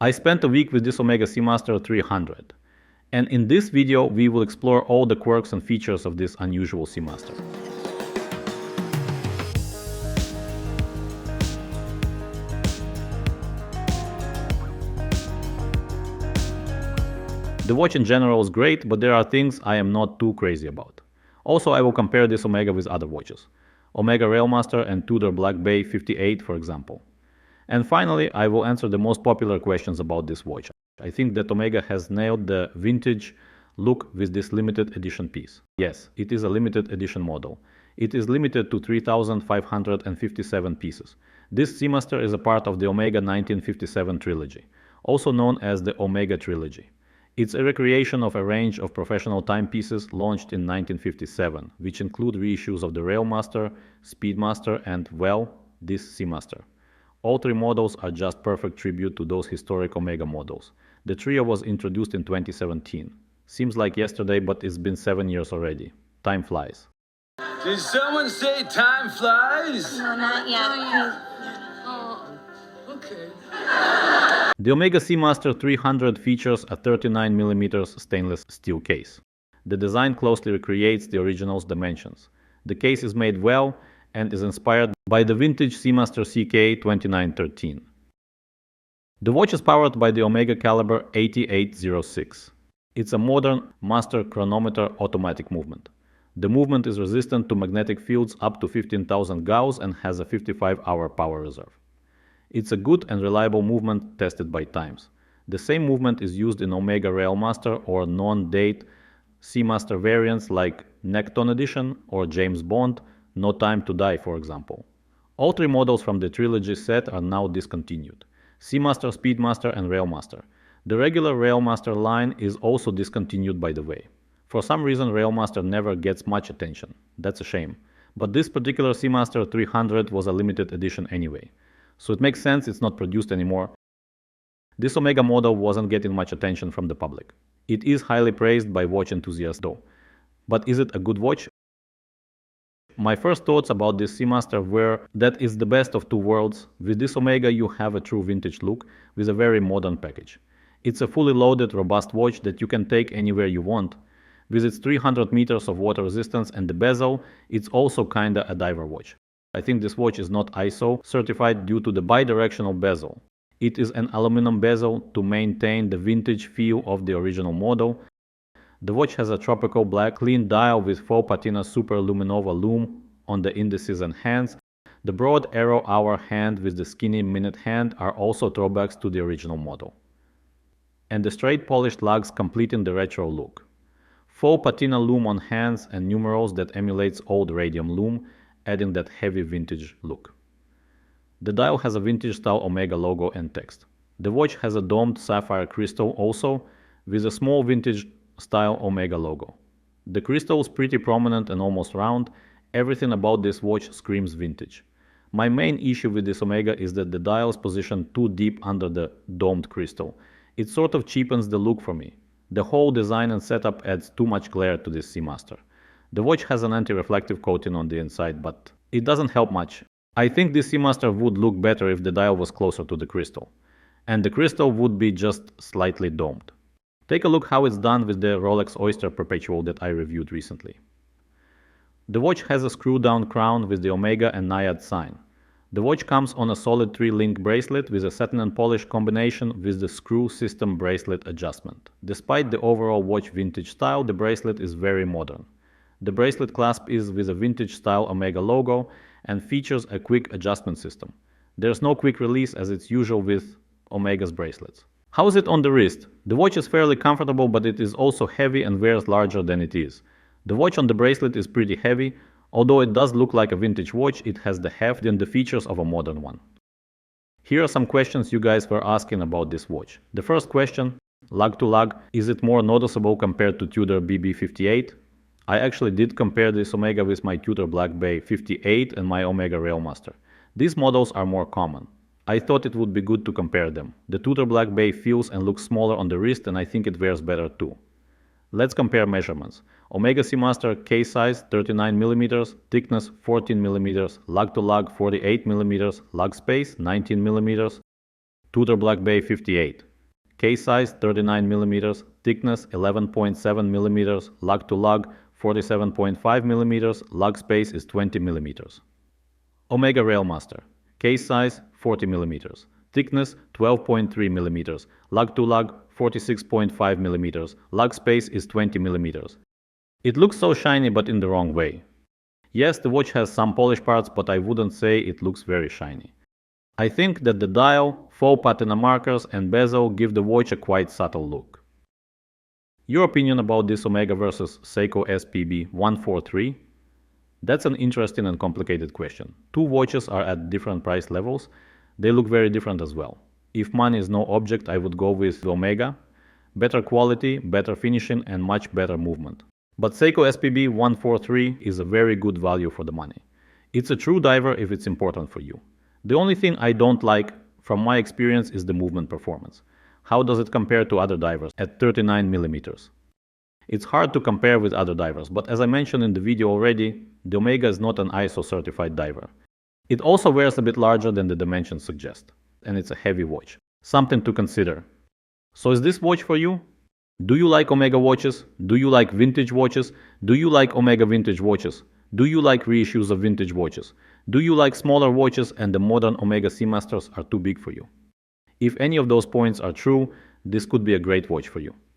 I spent a week with this Omega Seamaster 300, and in this video we will explore all the quirks and features of this unusual Seamaster. The watch in general is great, but there are things I am not too crazy about. Also, I will compare this Omega with other watches, Omega Railmaster and Tudor Black Bay 58 for example. And finally, I will answer the most popular questions about this watch. I think that Omega has nailed the vintage look with this limited edition piece. Yes, it is a limited edition model. It is limited to 3,557 pieces. This Seamaster is a part of the Omega 1957 Trilogy, also known as the Omega Trilogy. It's a recreation of a range of professional timepieces launched in 1957, which include reissues of the Railmaster, Speedmaster and, well, this Seamaster. All three models are just perfect tribute to those historic Omega models. The trio was introduced in 2017. Seems like yesterday, but it's been 7 years already. Time flies. Did someone say time flies? No, not yet. Oh, okay. The Omega Seamaster 300 features a 39mm stainless steel case. The design closely recreates the original's dimensions. The case is made well and is inspired by the vintage Seamaster CK 2913. The watch is powered by the Omega Caliber 8806. It's a modern master chronometer automatic movement. The movement is resistant to magnetic fields up to 15,000 Gauss and has a 55-hour power reserve. It's a good and reliable movement tested by times. The same movement is used in Omega Railmaster or non-date Seamaster variants like Neckton Edition or James Bond, No Time to Die for example. All three models from the Trilogy set are now discontinued: Seamaster, Speedmaster and Railmaster. The regular Railmaster line is also discontinued by the way. For some reason Railmaster never gets much attention. That's a shame. But this particular Seamaster 300 was a limited edition anyway. So it makes sense it's not produced anymore. This Omega model wasn't getting much attention from the public. It is highly praised by watch enthusiasts though. But is it a good watch? My first thoughts about this Seamaster were that it's the best of two worlds. With this Omega you have a true vintage look with a very modern package. It's a fully loaded, robust watch that you can take anywhere you want. With its 300 meters of water resistance and the bezel, it's also kinda a diver watch. I think this watch is not ISO certified due to the bidirectional bezel. It is an aluminum bezel to maintain the vintage feel of the original model. The watch has a tropical black clean dial with faux patina super luminova lume on the indices and hands. The broad arrow hour hand with the skinny minute hand are also throwbacks to the original model. And the straight polished lugs completing the retro look. Faux patina lume on hands and numerals that emulates old radium lume, adding that heavy vintage look. The dial has a vintage style Omega logo and text. The watch has a domed sapphire crystal also, with a small vintage style Omega logo. The crystal is pretty prominent and almost round. Everything about this watch screams vintage. My main issue with this Omega is that the dial is positioned too deep under the domed crystal. It sort of cheapens the look for me. The whole design and setup adds too much glare to this Seamaster. The watch has an anti-reflective coating on the inside, but it doesn't help much. I think this Seamaster would look better if the dial was closer to the crystal. And the crystal would be just slightly domed. Take a look how it's done with the Rolex Oyster Perpetual that I reviewed recently. The watch has a screw-down crown with the Omega and Naiad sign. The watch comes on a solid 3-link bracelet with a satin and polish combination with the screw system bracelet adjustment. Despite the overall watch vintage style, the bracelet is very modern. The bracelet clasp is with a vintage style Omega logo and features a quick adjustment system. There's no quick release as it's usual with Omega's bracelets. How is it on the wrist? The watch is fairly comfortable, but it is also heavy and wears larger than it is. The watch on the bracelet is pretty heavy. Although it does look like a vintage watch, it has the heft and the features of a modern one. Here are some questions you guys were asking about this watch. The first question, lug to lug, is it more noticeable compared to Tudor BB58? I actually did compare this Omega with my Tudor Black Bay 58 and my Omega Railmaster. These models are more common. I thought it would be good to compare them. The Tudor Black Bay feels and looks smaller on the wrist and I think it wears better too. Let's compare measurements. Omega Seamaster case size 39mm, thickness 14mm, lug to lug 48mm, lug space 19mm, Tudor Black Bay 58. Case size 39 mm, thickness 11.7 mm, lug to lug 47.5 mm, lug space is 20 mm. Omega Railmaster. Case size 40 mm, thickness 12.3 mm, lug to lug 46.5 mm, lug space is 20 mm. It looks so shiny but in the wrong way. Yes, the watch has some polished parts, but I wouldn't say it looks very shiny. I think that the dial, faux patina markers and bezel give the watch a quite subtle look. Your opinion about this Omega versus Seiko SPB 143? That's an interesting and complicated question. Two watches are at different price levels. They look very different as well. If money is no object, I would go with the Omega. Better quality, better finishing and much better movement. But Seiko SPB 143 is a very good value for the money. It's a true diver if it's important for you. The only thing I don't like from my experience is the movement performance. How does it compare to other divers at 39 mm? It's hard to compare with other divers, but as I mentioned in the video already, the Omega is not an ISO certified diver. It also wears a bit larger than the dimensions suggest, and it's a heavy watch. Something to consider. So is this watch for you? Do you like Omega watches? Do you like vintage watches? Do you like Omega vintage watches? Do you like reissues of vintage watches? Do you like smaller watches and the modern Omega Seamasters are too big for you? If any of those points are true, this could be a great watch for you.